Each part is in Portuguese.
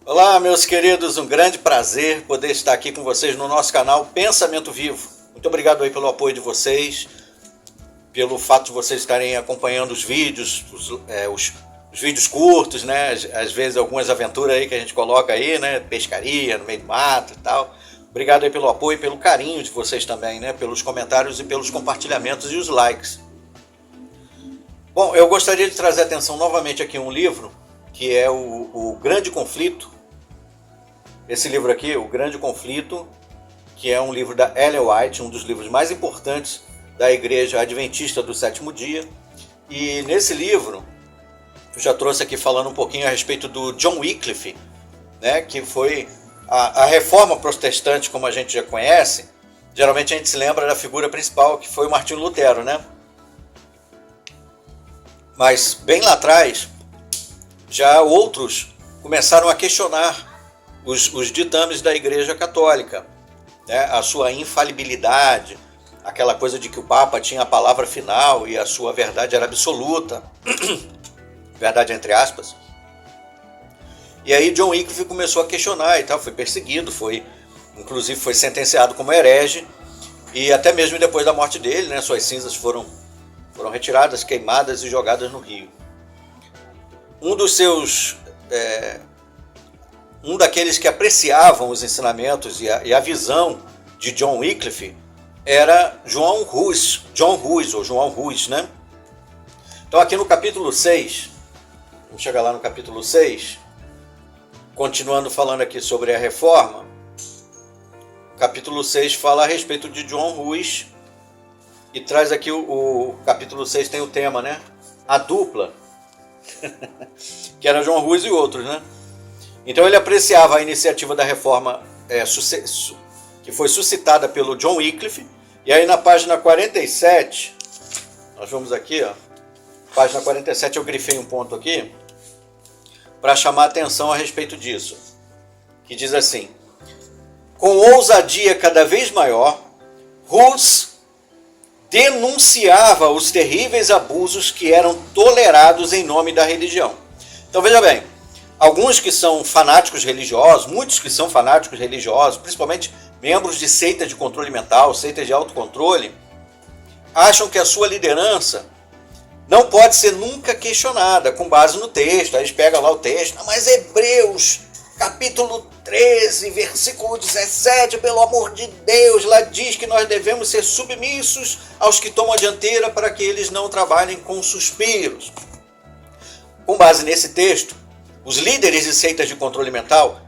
Olá, meus queridos, um grande prazer poder estar aqui com vocês no nosso canal Pensamento Vivo. Muito obrigado aí pelo apoio de vocês, pelo fato de vocês estarem acompanhando os vídeos, os vídeos curtos, né? Às vezes algumas aventuras aí que a gente coloca aí, né? Pescaria no meio do mato e tal. Obrigado aí pelo apoio e pelo carinho de vocês também, né? Pelos comentários e pelos compartilhamentos e os likes. Bom, eu gostaria de trazer atenção novamente aqui a um livro, que é o Grande Conflito. Esse livro aqui, O Grande Conflito, que é um livro da Ellen White, um dos livros mais importantes da Igreja Adventista do Sétimo Dia. E nesse livro, eu já trouxe aqui falando um pouquinho a respeito do John Wycliffe, né, que foi a reforma protestante, como a gente já conhece. Geralmente a gente se lembra da figura principal, que foi o Martinho Lutero, né? Mas bem lá atrás, já outros começaram a questionar os ditames da Igreja Católica, né? A sua infalibilidade, aquela coisa de que o Papa tinha a palavra final e a sua verdade era absoluta, verdade entre aspas. E aí John Wycliffe começou a questionar e tal, foi perseguido, inclusive foi sentenciado como herege, e até mesmo depois da morte dele, né, suas cinzas foram retiradas, queimadas e jogadas no rio. Um daqueles que apreciavam os ensinamentos e a visão de John Wycliffe era João Rus, né? Então aqui no capítulo 6, vamos chegar lá no capítulo 6, continuando falando aqui sobre a reforma. O capítulo 6 fala a respeito de João Rus e traz aqui o capítulo 6 tem o tema, né? A dupla, que era João Rus e outros, né? Então ele apreciava a iniciativa da reforma que foi suscitada pelo John Wycliffe. E aí na página 47, nós vamos aqui, ó, página 47, eu grifei um ponto aqui para chamar a atenção a respeito disso, que diz assim: com ousadia cada vez maior, Rus denunciava os terríveis abusos que eram tolerados em nome da religião. Então veja bem, alguns que são fanáticos religiosos, muitos que são fanáticos religiosos, principalmente membros de seitas de controle mental, seitas de autocontrole, acham que a sua liderança não pode ser nunca questionada com base no texto. Aí eles pegam lá o texto, mas Hebreus capítulo 13, versículo 17, pelo amor de Deus, lá diz que nós devemos ser submissos aos que tomam a dianteira para que eles não trabalhem com suspiros. Com base nesse texto, os líderes de seitas de controle mental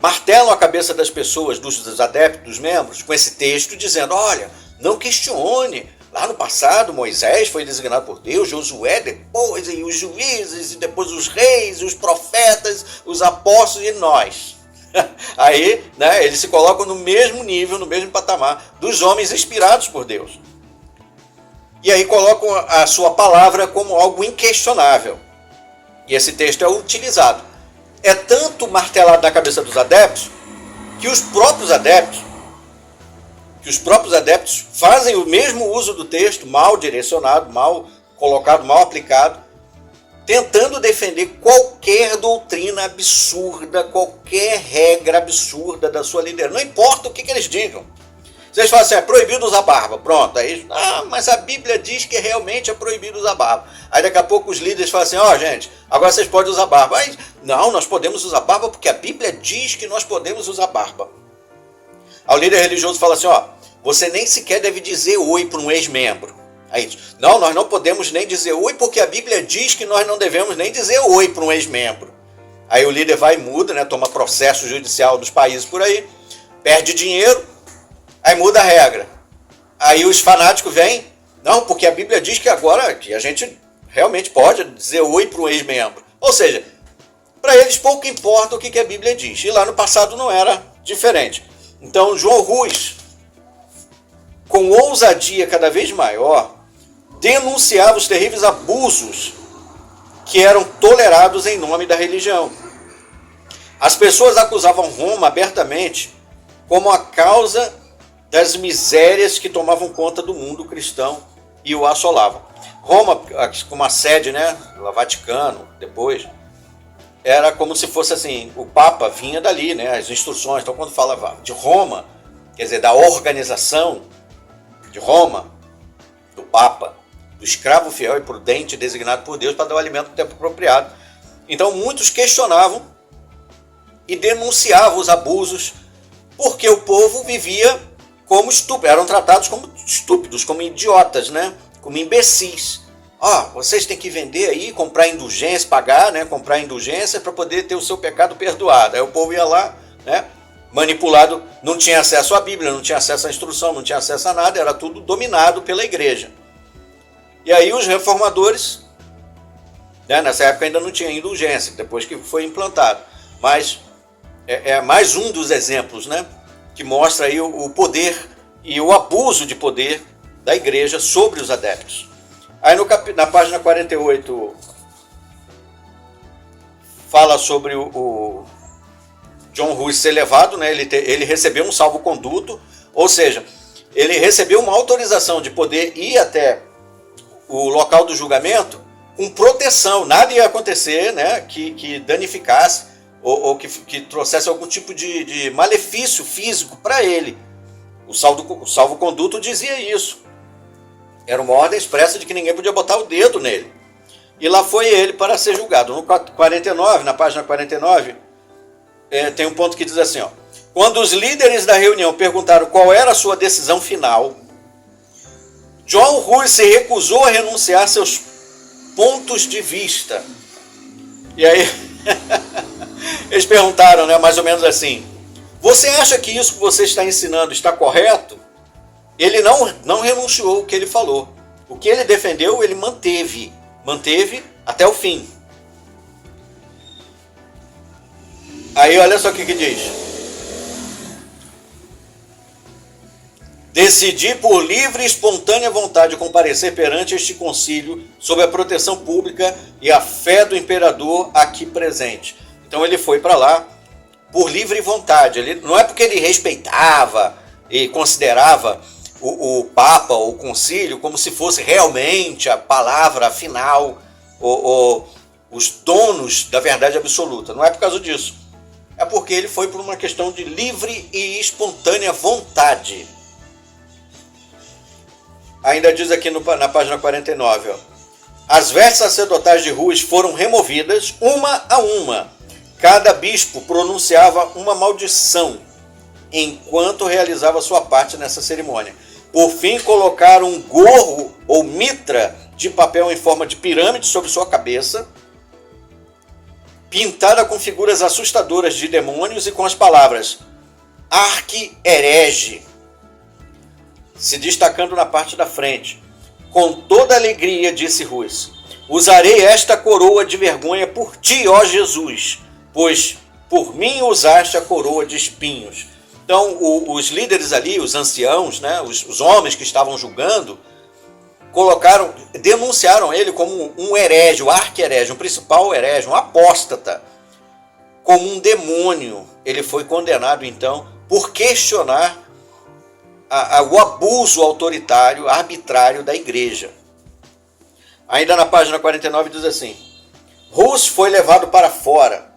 martelam a cabeça das pessoas, dos adeptos, dos membros, com esse texto dizendo: olha, não questione, lá no passado Moisés foi designado por Deus, Josué depois, e os juízes, e depois os reis, os profetas, os apóstolos e nós. Aí, né, eles se colocam no mesmo nível, no mesmo patamar dos homens inspirados por Deus. E aí colocam a sua palavra como algo inquestionável. E esse texto é utilizado. É tanto martelado na cabeça dos adeptos que os próprios adeptos fazem o mesmo uso do texto, mal direcionado, mal colocado, mal aplicado, tentando defender qualquer doutrina absurda, qualquer regra absurda da sua liderança. Não importa o que eles digam. Vocês falam assim: é proibido usar barba. Pronto, aí, mas a Bíblia diz que realmente é proibido usar barba. Aí daqui a pouco os líderes falam assim: gente, agora vocês podem usar barba. Aí, não, nós podemos usar barba porque a Bíblia diz que nós podemos usar barba. Aí o líder religioso fala assim: você nem sequer deve dizer oi para um ex-membro. Aí, não, nós não podemos nem dizer oi porque a Bíblia diz que nós não devemos nem dizer oi para um ex-membro. Aí o líder vai e muda, né, toma processo judicial dos países por aí, perde dinheiro, aí muda a regra. Aí os fanáticos vêm: não, porque a Bíblia diz que agora que a gente realmente pode dizer oi para um ex-membro. Ou seja, para eles pouco importa o que a Bíblia diz. E lá no passado não era diferente. Então João Rus, com ousadia cada vez maior, denunciava os terríveis abusos que eram tolerados em nome da religião. As pessoas acusavam Roma abertamente como a causa das misérias que tomavam conta do mundo cristão e o assolavam. Roma, como a sede, né, do Vaticano, depois, era como se fosse assim, o Papa vinha dali, né, as instruções. Então, quando falava de Roma, quer dizer, da organização de Roma, do Papa, do escravo fiel e prudente designado por Deus para dar o alimento no tempo apropriado. Então, muitos questionavam e denunciavam os abusos, porque o povo vivia como estúpidos, eram tratados como estúpidos, como idiotas, né, como imbecis. Vocês têm que vender aí, comprar indulgência, pagar, né, comprar indulgência para poder ter o seu pecado perdoado. Aí o povo ia lá, né, manipulado, não tinha acesso à Bíblia, não tinha acesso à instrução, não tinha acesso a nada, era tudo dominado pela igreja. E aí os reformadores, né, nessa época ainda não tinha indulgência, depois que foi implantado. Mas é mais um dos exemplos, né, que mostra aí o poder e o abuso de poder da igreja sobre os adeptos. Aí na página 48 fala sobre o John Hus ser levado, né? Ele recebeu um salvo-conduto, ou seja, ele recebeu uma autorização de poder ir até o local do julgamento com proteção, nada ia acontecer, né, que danificasse ou que trouxesse algum tipo de malefício físico para ele. O salvo-conduto dizia isso. Era uma ordem expressa de que ninguém podia botar o dedo nele. E lá foi ele para ser julgado. No 49, na página 49, tem um ponto que diz assim, quando os líderes da reunião perguntaram qual era a sua decisão final, John Hus se recusou a renunciar seus pontos de vista. E aí, eles perguntaram, né, mais ou menos assim, você acha que isso que você está ensinando está correto? Ele não renunciou o que ele falou. O que ele defendeu, ele manteve até o fim. Aí olha só o que diz. Decidi por livre e espontânea vontade comparecer perante este concílio sob a proteção pública e a fé do imperador aqui presente. Então ele foi para lá por livre vontade. Ele, não é porque ele respeitava e considerava o Papa ou o concílio como se fosse realmente a palavra final, os donos da verdade absoluta. Não é por causa disso. É porque ele foi por uma questão de livre e espontânea vontade. Ainda diz aqui na página 49, as vestes sacerdotais de Hus foram removidas uma a uma. Cada bispo pronunciava uma maldição enquanto realizava sua parte nessa cerimônia. Por fim, colocaram um gorro ou mitra de papel em forma de pirâmide sobre sua cabeça, pintada com figuras assustadoras de demônios e com as palavras arqui-herege, se destacando na parte da frente. Com toda alegria, disse Hus, usarei esta coroa de vergonha por ti, ó Jesus, pois por mim usaste a coroa de espinhos. Então, os líderes ali, os anciãos, né, os homens que estavam julgando, denunciaram ele como um herege, um arqui-herege, um principal herege, um apóstata, como um demônio. Ele foi condenado, então, por questionar o abuso autoritário, arbitrário da igreja. Ainda na página 49 diz assim, Hus foi levado para fora.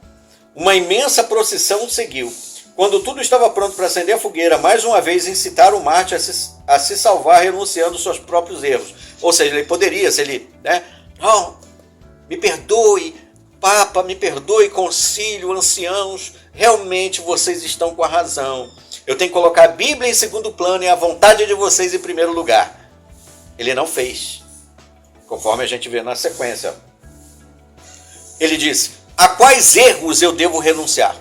Uma imensa procissão o seguiu. Quando tudo estava pronto para acender a fogueira, mais uma vez incitaram o mártir a se salvar renunciando seus próprios erros. Ou seja, ele poderia, se ele, né, não, me perdoe, Papa, me perdoe, concílio, anciãos, realmente vocês estão com a razão. Eu tenho que colocar a Bíblia em segundo plano e a vontade de vocês em primeiro lugar. Ele não fez, conforme a gente vê na sequência. Ele disse, a quais erros eu devo renunciar?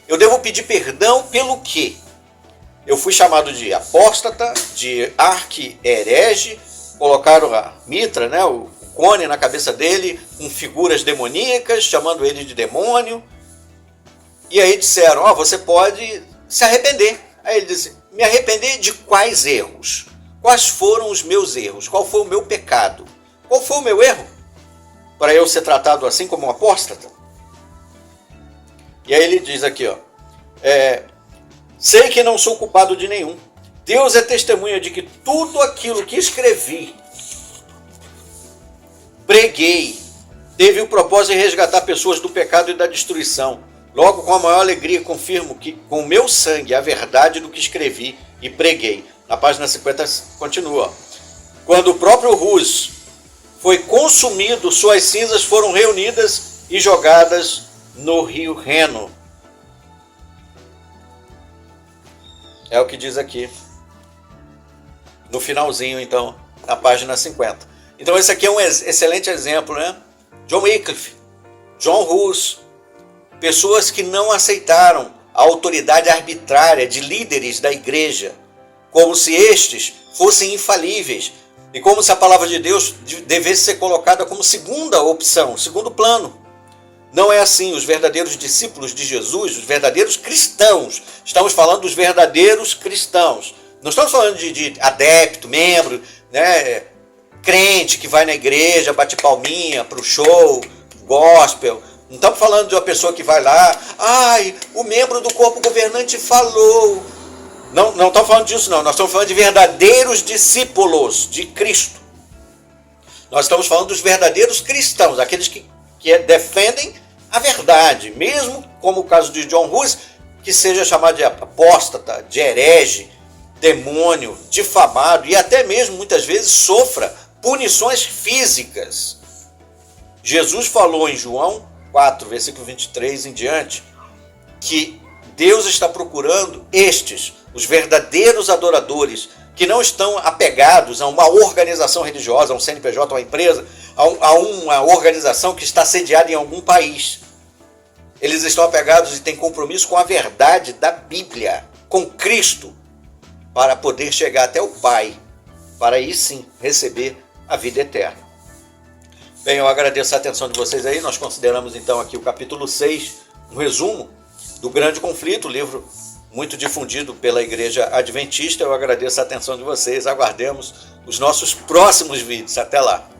Eu devo pedir perdão pelo quê? Eu fui chamado de apóstata, de arqui-herege, colocaram a mitra, né, o cone na cabeça dele, com figuras demoníacas, chamando ele de demônio. E aí disseram, você pode se arrepender. Aí ele disse, me arrepender de quais erros? Quais foram os meus erros? Qual foi o meu pecado? Qual foi o meu erro? Para eu ser tratado assim como um apóstata? E aí ele diz aqui, sei que não sou culpado de nenhum. Deus é testemunha de que tudo aquilo que escrevi, preguei, teve o propósito de resgatar pessoas do pecado e da destruição. Logo, com a maior alegria, confirmo que com o meu sangue a verdade do que escrevi e preguei. Na página 50 continua. Quando o próprio Rus foi consumido, suas cinzas foram reunidas e jogadas no rio Reno. É o que diz aqui, no finalzinho, então, na página 50. Então esse aqui é um excelente exemplo, né? John Wycliffe, John Hus, pessoas que não aceitaram a autoridade arbitrária de líderes da igreja, como se estes fossem infalíveis, e como se a palavra de Deus devesse ser colocada como segunda opção, segundo plano. Não é assim. Os verdadeiros discípulos de Jesus, os verdadeiros cristãos, estamos falando dos verdadeiros cristãos, não estamos falando de adepto, membro, né, crente que vai na igreja, bate palminha para o show, gospel. Não estamos falando de uma pessoa que vai lá, o membro do corpo governante falou. Não estamos falando disso, não. Nós estamos falando de verdadeiros discípulos de Cristo. Nós estamos falando dos verdadeiros cristãos, aqueles que defendem a verdade, mesmo como o caso de John Hus, que seja chamado de apóstata, de herege, demônio, difamado e até mesmo muitas vezes sofra punições físicas. Jesus falou em João 4, versículo 23 em diante, que Deus está procurando estes, os verdadeiros adoradores, que não estão apegados a uma organização religiosa, a um CNPJ, a uma empresa, a uma organização que está sediada em algum país. Eles estão apegados e têm compromisso com a verdade da Bíblia, com Cristo, para poder chegar até o Pai, para aí sim receber a vida eterna. Bem, eu agradeço a atenção de vocês aí. Nós consideramos então aqui o capítulo 6, um resumo do Grande Conflito, livro muito difundido pela Igreja Adventista. Eu agradeço a atenção de vocês. Aguardemos os nossos próximos vídeos. Até lá!